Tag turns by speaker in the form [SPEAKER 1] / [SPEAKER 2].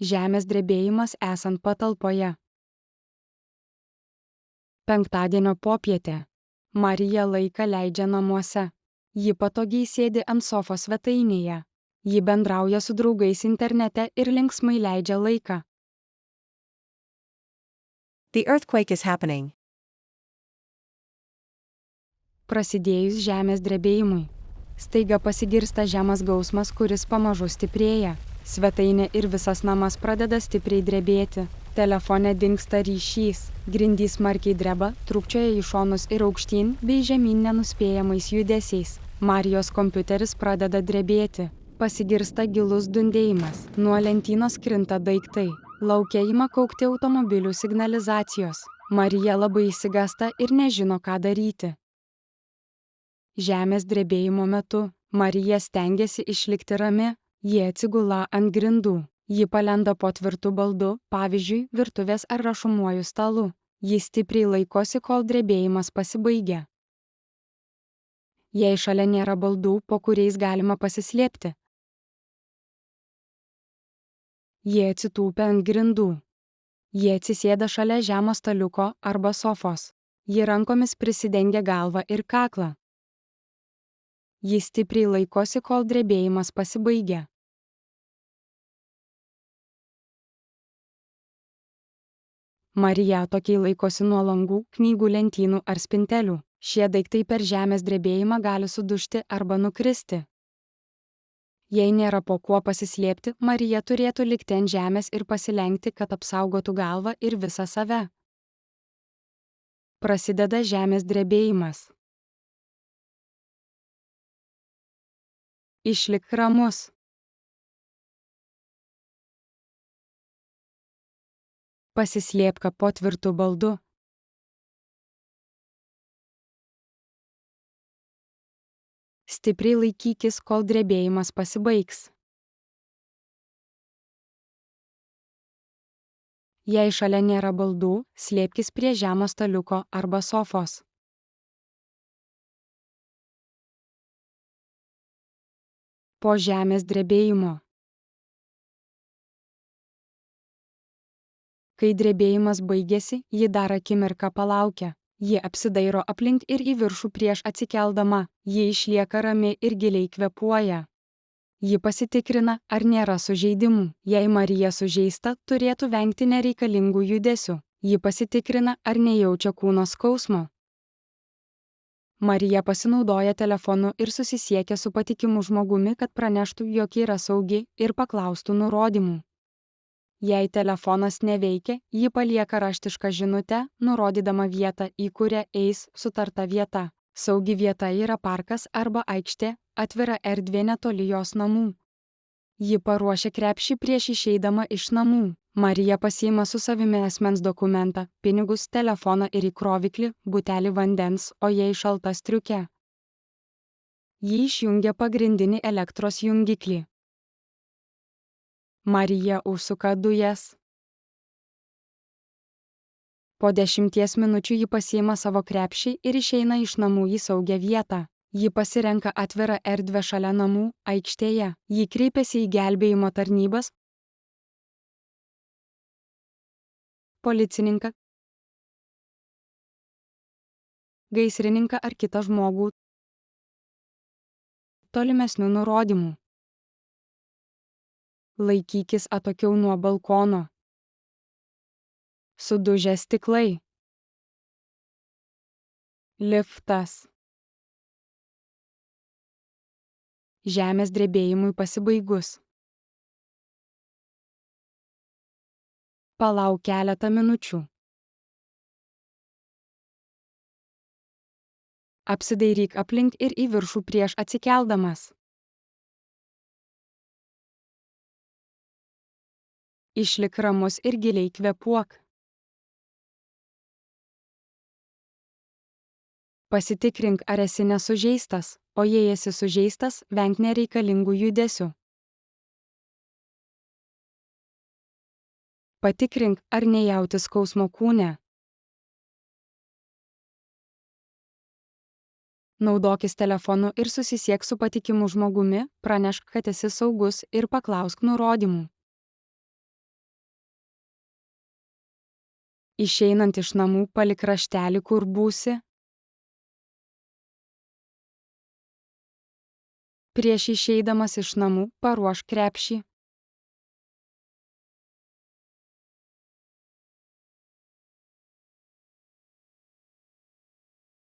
[SPEAKER 1] Žemės drebėjimas esant patalpoje. Penktadienio popietė. Marija laiką leidžia namuose. Ji patogiai sėdi ant sofos svetainėje. Ji bendrauja su draugais internete ir linksmai leidžia laiką.
[SPEAKER 2] The earthquake is happening.
[SPEAKER 1] Prasidėjus žemės drebėjimui. Staiga pasigirsta žemas gausmas, kuris pamažu stiprėja. Svetainė ir visas namas pradeda stipriai drebėti. Telefone dingsta ryšys. Grindys smarkiai dreba, trūkčioja į šonus ir aukštyn bei žemyn nenuspėjamais judesiais. Marijos kompiuteris pradeda drebėti. Pasigirsta gilus dundėjimas. Nuo lentynos krinta daiktai. Lauke ima kaukti automobilių signalizacijos. Marija labai išsigąsta ir nežino, ką daryti. Žemės drebėjimo metu Marija stengiasi išlikti rami, ji atsigula ant grindų. Ji palenda po tvirtu baldu, pavyzdžiui, virtuvės ar rašomuoju stalu. Ji stipriai laikosi, kol drebėjimas pasibaigia. Jei šalia nėra baldų, po kuriais galima pasislėpti, ji atsitūpia ant grindų. Ji atsisėda šalia žemo staliuko arba sofos. Ji rankomis prisidengia galvą ir kaklą. Ji stipriai laikosi, kol drebėjimas pasibaigia. Marija atokiai laikosi nuo langų, knygų lentynų ar spintelių. Šie daiktai per žemės drebėjimą gali sudužti arba nukristi. Jei nėra po kuo pasislėpti, Marija turėtų likti ant žemės ir pasilenkti, kad apsaugotų galvą ir visą save. Prasideda žemės drebėjimas. Išlik ramus. Pasislėpk po tvirtu baldu. Stipriai laikykis, kol drebėjimas pasibaigs. Jei šalia nėra baldų, slėpkis prie žemo staliuko arba sofos. Po žemės drebėjimo. Kai drebėjimas baigėsi, ji dar akimirką palaukia. Ji apsidairo aplink ir į viršų prieš atsikeldama. Ji išlieka rami ir giliai kvėpuoja. Ji pasitikrina, ar nėra sužeidimų. Jei Marija sužeista, turėtų vengti nereikalingų judesių. Ji pasitikrina, ar nejaučia kūno skausmo. Marija pasinaudoja telefonu ir susisiekia su patikimu žmogumi, kad praneštų, jog yra saugi ir paklaustų nurodymų. Jei telefonas neveikia, ji palieka raštišką žinutę, nurodydama vietą, į kurią eis sutarta vieta. Saugi vieta yra parkas arba aikštė, atvira erdvė netoli jos namų. Ji paruošia krepšį prieš išeidama iš namų. Marija pasiima su savimi asmens dokumentą, pinigus, telefoną ir įkroviklį, butelį vandens, o jei šalta striukę. Ji išjungia pagrindinį elektros jungiklį. Marija užsuka dujas. Po 10 minučių ji pasiima savo krepšį ir išeina iš namų į saugią vietą. Ji pasirenka atvirą erdvę šalia namų, aikštėje. Ji kreipiasi į gelbėjimo tarnybas, policininką, gaisrininką ar kitą žmogų. Tolimesnių nurodymų. Laikykis atokiau nuo balkono. Sudužę stiklai. Liftas. Žemės drebėjimui pasibaigus. Palauk keletą minučių. Apsidairyk aplink ir į viršų prieš atsikeldamas. Išlik ramus ir giliai kvėpuok. Pasitikrink, ar esi nesužeistas, o jei esi sužeistas, venk nereikalingų judesių. Patikrink, ar nejauti skausmo kūne. Naudokis telefonu ir susisiek su patikimu žmogumi, pranešk, kad esi saugus ir paklausk nurodymų. Išeinant iš namų palik raštelį, kur būsi. Prieš išeidamas iš namų paruošk krepšį.